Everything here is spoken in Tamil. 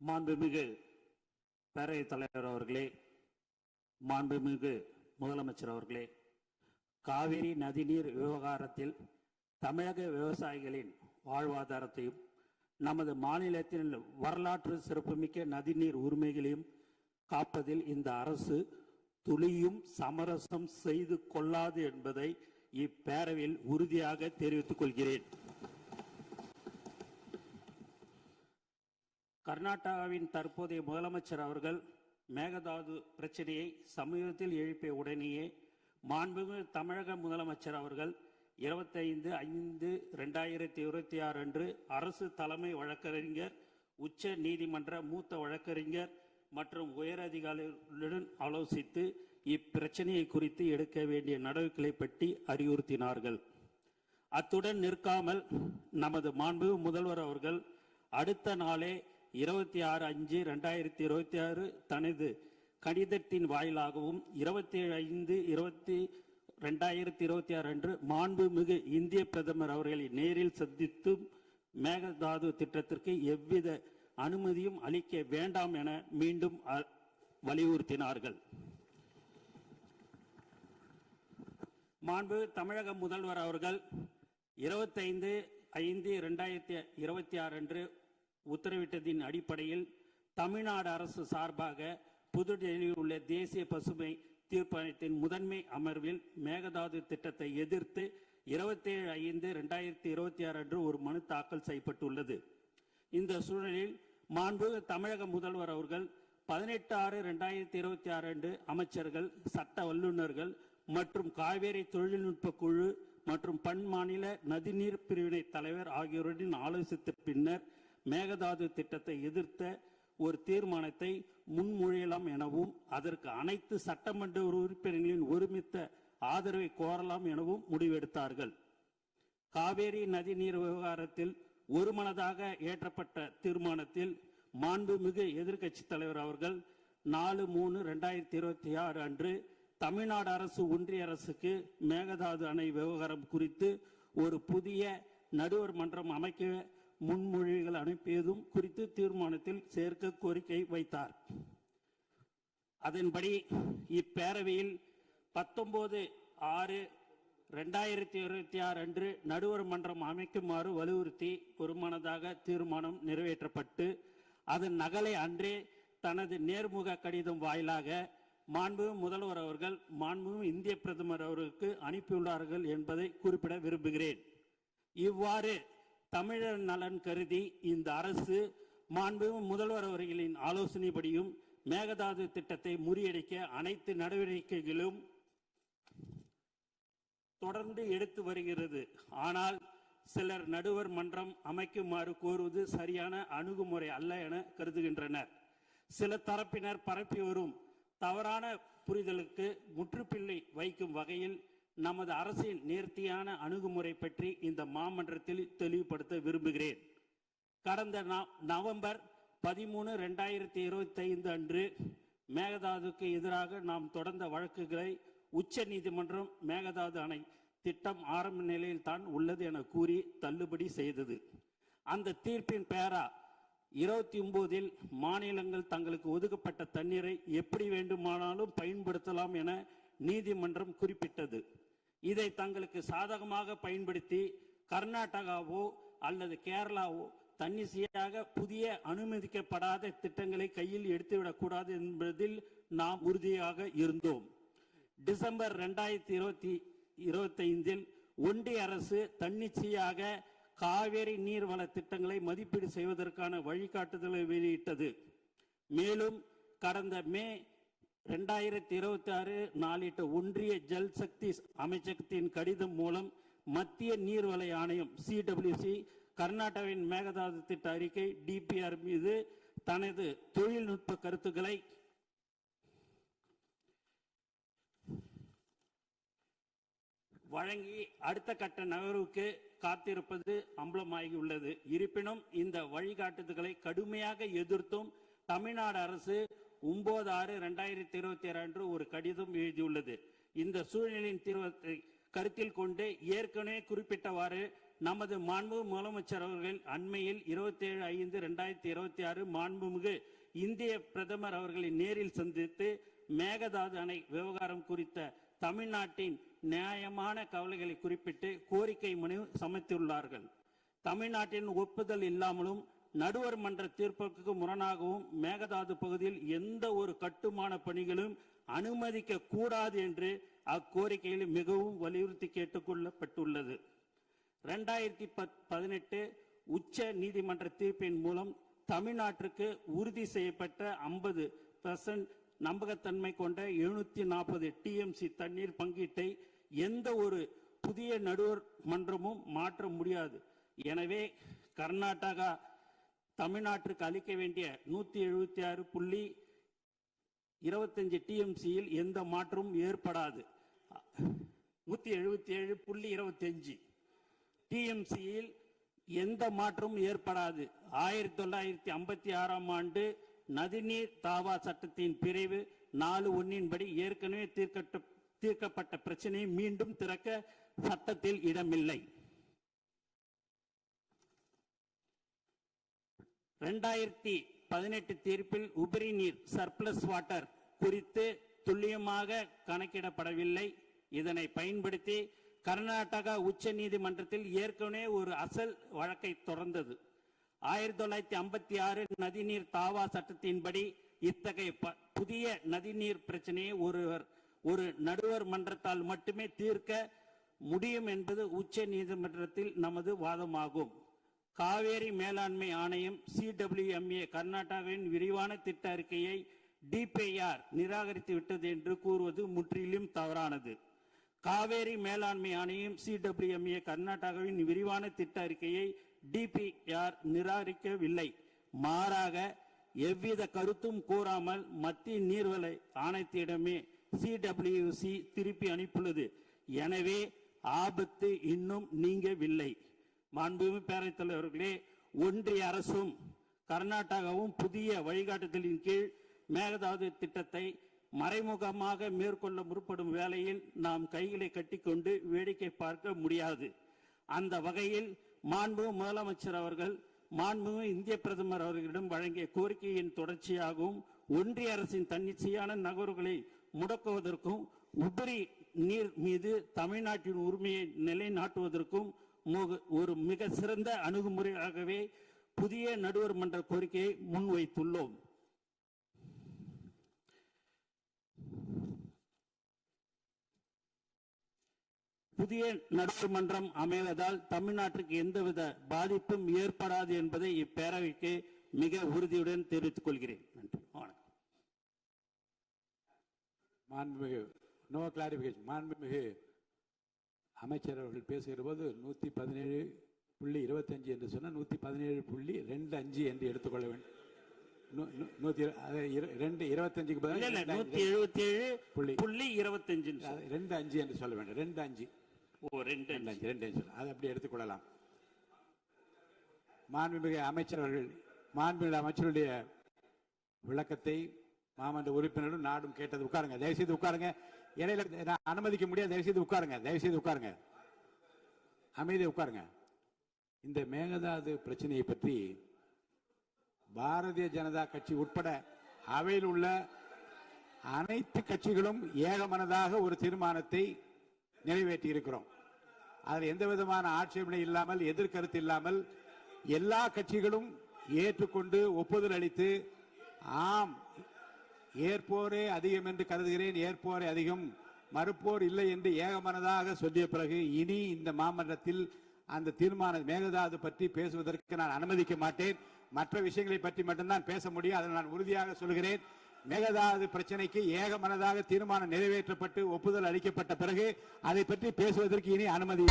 மாண்புமிகு பேரவைத் தலைவர் அவர்களே, மாண்புமிகு முதலமைச்சர் அவர்களே, காவிரி நதிநீர் விவகாரத்தில் தமிழக விவசாயிகளின் வாழ்வாதாரத்தையும் நமது மாநிலத்தின் வரலாற்று சிறப்புமிக்க நதிநீர் உரிமைகளையும் காப்பதில் இந்த அரசு துளியும் சமரசம் செய்து கொள்ளாது என்பதை இப்பேரவையில் உறுதியாக தெரிவித்துக் கொள்கிறேன். கர்நாடகாவின் தற்போதைய முதலமைச்சர் அவர்கள் மேகதாது பிரச்சனையை சமீபத்தில் எழுப்பிய உடனேயே மாண்புமிகு தமிழக முதலமைச்சர் அவர்கள் 25/5/2026 அன்று அரசு தலைமை வழக்கறிஞர், உச்ச நீதிமன்ற மூத்த வழக்கறிஞர் மற்றும் உயர் அதிகாரிகளுடன் ஆலோசித்து இப்பிரச்சனையை குறித்து எடுக்க வேண்டிய நடவடிக்கைகளை பற்றி அறிவுறுத்தினார்கள். அத்துடன் நிற்காமல் நமது மாண்புமிகு முதல்வர் அவர்கள் அடுத்த நாளே 26/5/2026 தனது கடிதத்தின் வாயிலாகவும் 27/5/2026 அன்று மாண்புமிகு இந்திய பிரதமர் அவர்களை நேரில் சந்தித்து மேகதாது திட்டத்திற்கு எவ்வித அனுமதியும் அளிக்க வேண்டாம் என மீண்டும் வலியுறுத்தினார்கள். மாண்புமிகு தமிழக முதல்வர் அவர்கள் 25/5/2026 அன்று உத்தரவிட்டதின் அடிப்படையில் தமிழ்நாடு அரசு சார்பாக புதுடெல்லியில் உள்ள தேசிய பசுமை தீர்ப்பாயத்தின் முதன்மை அமர்வில் மேகதாது திட்டத்தை எதிர்த்து 27/5/2026 அன்று ஒரு மனு தாக்கல் செய்யப்பட்டுள்ளது. இந்த சூழலில் மாண்புமிகு தமிழக முதல்வர் அவர்கள் 18/6/2026 அன்று அமைச்சர்கள், சட்ட வல்லுநர்கள் மற்றும் காவேரி தொழில்நுட்ப குழு மற்றும் பன்மாநில நதிநீர் பிரிவினை தலைவர் ஆகியோருடன் ஆலோசித்த பின்னர் மேகதாது திட்டத்தை எதிர்த்த ஒரு தீர்மானத்தை முன்மொழியலாம் எனவும் அதற்கு அனைத்து சட்டமன்ற உறுப்பினர்களின் ஒருமித்த ஆதரவை கோரலாம் எனவும் முடிவெடுத்தார்கள். காவேரி நதிநீர் விவகாரத்தில் ஒருமனதாக ஏற்றப்பட்ட தீர்மானத்தில் மாண்புமிகு எதிர்க்கட்சி தலைவர் அவர்கள் 4/3/2026 அன்று தமிழ்நாடு அரசு ஒன்றிய அரசுக்கு மேகதாது அணை விவகாரம் குறித்து ஒரு புதிய நடுவர் மன்றம் அமைக்க முன்மொழிவுகள் அனுப்பியதும் குறித்து தீர்மானத்தில் சேர்க்க கோரிக்கை வைத்தார். அதன்படி இப்பேரவையில் 19/6/2026 அன்று நடுவர் மன்றம் அமைக்குமாறு வலியுறுத்தி ஒருமனதாக தீர்மானம் நிறைவேற்றப்பட்டு அதன் நகலை அன்றே தனது நேர்முக கடிதம் வாயிலாக மாண்புமிகு முதல்வர் அவர்கள் மாண்புமிகு இந்திய பிரதமர் அவர்களுக்கு அனுப்பியுள்ளார்கள் என்பதை குறிப்பிட விரும்புகிறேன். இவ்வாறு தமிழர் நலன் கருதி இந்த அரசு மாண்புமிகு முதல்வர் அவர்களின் ஆலோசனைப்படியும் மேகதாது திட்டத்தை முறியடிக்க அனைத்து நடவடிக்கைகளும் தொடர்ந்து எடுத்து வருகிறது. ஆனால் சிலர் நடுவர் மன்றம் அமைக்குமாறு கோருவது சரியான அணுகுமுறை அல்ல என கருதுகின்றனர். சில தரப்பினர் பரப்பி வரும் தவறான புரிதலுக்கு முற்றுப்புள்ளி வைக்கும் வகையில் நமது அரசின் நேர்த்தியான அணுகுமுறை பற்றி இந்த மாமன்றத்தில் தெளிவுபடுத்த விரும்புகிறேன். கடந்த நவம்பர் 13/2025 அன்று மேகதாதுக்கு எதிராக நாம் தொடர்ந்த வழக்குகளை உச்ச நீதிமன்றம் மேகதாது அணை திட்டம் ஆரம்ப நிலையில் தான் உள்ளது என கூறி தள்ளுபடி செய்தது. அந்த தீர்ப்பின் பேரா 29 மாநிலங்கள் தங்களுக்கு ஒதுக்கப்பட்ட தண்ணீரை எப்படி வேண்டுமானாலும் பயன்படுத்தலாம் என நீதிமன்றம் குறிப்பிட்டது. இதை தங்களுக்கு சாதகமாக பயன்படுத்தி கர்நாடகாவோ அல்லது கேரளாவோ தன்னிச்சையாக புதிய அனுமதிக்கப்படாத திட்டங்களை கையில் எடுத்துவிடக்கூடாது என்பதில் நாம் உறுதியாக இருந்தோம். டிசம்பர் 2025 ஒன்றிய அரசு தன்னிச்சையாக காவேரி நீர்வள திட்டங்களை மதிப்பீடு செய்வதற்கான வழிகாட்டுதலை வெளியிட்டது. மேலும் கடந்த மே 2026 நாளிட்ட ஒன்றிய ஜல் சக்தி அமைச்சகத்தின் கடிதம் மூலம் மத்திய நீர்வள ஆணையம் CWC கர்நாடகாவின் மேகதாது திட்ட அறிக்கை DPR மீது தனது தொழில்நுட்ப கருத்துக்களை வழங்கி அடுத்த கட்ட நகர்வுக்கு காத்திருப்பது அம்பலமாகியுள்ளது. இருப்பினும் இந்த வழிகாட்டுதல்களை கடுமையாக எதிர்த்தும் தமிழ்நாடு அரசு 9/6/2026 அன்று ஒரு கடிதம் எழுதியுள்ளது. இந்த சூழ்நிலையின் தீர்வை கருத்தில் கொண்டு ஏற்கனவே குறிப்பிட்டவாறு நமது மாண்புமிகு முதலமைச்சர் அவர்கள் அண்மையில் 27/5/2026 மாண்புமிகு இந்திய பிரதமர் அவர்களை நேரில் சந்தித்து மேகதாது அணை விவகாரம் குறித்த தமிழ்நாட்டின் நியாயமான கவலைகளை குறிப்பிட்டு கோரிக்கை மனு சமர்ப்பித்துள்ளார்கள். தமிழ்நாட்டின் ஒப்புதல் இல்லாமலும் நடுவர் மன்ற தீர்ப்புக்கு முரணாகவும் மேகதாது பகுதியில் எந்த ஒரு கட்டுமான பணிகளும் அனுமதிக்க கூடாது என்று அக்கோரிக்கையில் மிகவும் வலியுறுத்தி கேட்டுக்கொள்ளப்பட்டுள்ளது. 2018 உச்ச நீதிமன்ற தீர்ப்பின் மூலம் தமிழ்நாட்டிற்கு உறுதி செய்யப்பட்ட 50% நம்பகத்தன்மை கொண்ட 740 TMC தண்ணீர் பங்கீட்டை எந்த ஒரு புதிய நடுவர் மன்றமும் மாற்ற முடியாது. எனவே கர்நாடகா தமிழ்நாட்டிற்கு அளிக்க வேண்டிய 176.25 TMCயில் எந்த மாற்றமும் ஏற்படாது. 177.25 TMCயில் எந்த மாற்றமும் ஏற்படாது. 1956ஆம் ஆண்டு நதிநீர் தாவா சட்டத்தின் பிரிவு 4(1) படி ஏற்கனவே தீர்க்கப்பட்ட பிரச்சனையை மீண்டும் திறக்க சட்டத்தில் இடமில்லை. 2018 தீர்ப்பில் உபரி நீர் சர்ப்ளஸ் வாட்டர் குறித்து துல்லியமாக கணக்கிடப்படவில்லை. இதனை பயன்படுத்தி கர்நாடகா உச்ச நீதிமன்றத்தில் ஏற்கனவே ஒரு அசல் வழக்கை தொடர்ந்தது. 1956 நதிநீர் தாவா சட்டத்தின்படி இத்தகைய புதிய நதிநீர் பிரச்சனையை ஒரு நடுவர் மன்றத்தால் மட்டுமே தீர்க்க முடியும் என்பது உச்ச நீதிமன்றத்தில் நமது வாதமாகும். காவேரி மேலாண்மை ஆணையம் CWMA கர்நாடகாவின் விரிவான திட்ட அறிக்கையை DPR நிராகரித்து விட்டது என்று கூறுவது முற்றிலும் தவறானது. காவேரி மேலாண்மை ஆணையம் CWMA கர்நாடகாவின் விரிவான திட்ட அறிக்கையை DPR நிராகரிக்கவில்லை. மாறாக எவ்வித கருத்தும் கூறாமல் மத்திய நீர்வள ஆணையத்திடமே CWC திருப்பி அனுப்பியுள்ளது. எனவே ஆபத்து இன்னும் நீங்கவில்லை. மாண்புமிகு பேரவைத் தலைவர்களே, ஒன்றிய அரசும் கர்நாடகாவும் புதிய வழிகாட்டுதலின் கீழ் மேகதாது திட்டத்தை மறைமுகமாக மேற்கொள்ள முற்படும் வேளையில் நாம் கைகளை கட்டிக்கொண்டு வேடிக்கை பார்க்க முடியாது. அந்த வகையில் மாண்புமிகு முதலமைச்சர் அவர்கள் மாண்புமிகு இந்திய பிரதமர் அவர்களிடம் வழங்கிய கோரிக்கையின் தொடர்ச்சியாகவும் ஒன்றிய அரசின் தன்னிச்சையான நகர்வுகளை முடக்குவதற்கும் உபரி நீர் மீது தமிழ்நாட்டின் உரிமையை நிலைநாட்டுவதற்கும் ஒரு மிக சிறந்த அணுகுமுறையாகவே புதிய நடுவர் மன்ற கோரிக்கையை முன்வைத்துள்ளோம். புதிய நடுவர் மன்றம் அமைவதால் தமிழ்நாட்டிற்கு எந்தவித பாதிப்பும் ஏற்படாது என்பதை இப்பேரவைக்கு மிக உறுதியுடன் தெரிவித்துக் கொள்கிறேன். நன்றி. மாண்புமிகு நோ கிளாரிபிகேஷன். மாண்புமிகு அமைச்சர் அவர்கள் பேசுகிற போது 117.25 என்று சொன்னால் 117.25 என்று எடுத்துக்கொள்ள வேண்டும். 25க்கு பதில் 177.25 என்று சொல்ல வேண்டும். 25 அதை அப்படி எடுத்துக்கொள்ளலாம். மாண்புமிகு அமைச்சர் அவர்கள் மாண்புமிகு அமைச்சருடைய விளக்கத்தை மாமன்ற உறுப்பினரும் நாடும் கேட்டது. உட்காருங்க, தயவுசெய்து உட்காருங்க. இடையில நான் அனுமதிக்க முடியாது. தயவுசெய்து உட்காருங்க, தயவுசெய்து உட்காருங்க, அமைதியை உட்காருங்க. இந்த மேகதாது பிரச்சனையை பற்றி பாரதிய ஜனதா கட்சி உட்பட அவையில் உள்ள அனைத்து கட்சிகளும் ஏகமனதாக ஒரு தீர்மானத்தை நிறைவேற்றி இருக்கிறோம். அதில் எந்த விதமான ஆட்சேபனை இல்லாமல், எதிர்கருத்து இல்லாமல் எல்லா கட்சிகளும் ஏற்றுக்கொண்டு ஒப்புதல் அளித்து ஆம் ஏற்போரே அதிகம் என்று கருதுகிறேன், ஏற்போரே அதிகம், மறுப்போர் இல்லை என்று ஏகமனதாக சொல்லிய பிறகு இனி இந்த மாமன்றத்தில் அந்த தீர்மான மேகதாது பற்றி பேசுவதற்கு நான் அனுமதிக்க மாட்டேன். மற்ற விஷயங்களை பற்றி மட்டும்தான் பேச முடியும். அதை நான் உறுதியாக சொல்கிறேன். மேகதாது பிரச்சனைக்கு ஏகமனதாக தீர்மானம் நிறைவேற்றப்பட்டு ஒப்புதல் அளிக்கப்பட்ட பிறகு அதை பற்றி பேசுவதற்கு இனி அனுமதி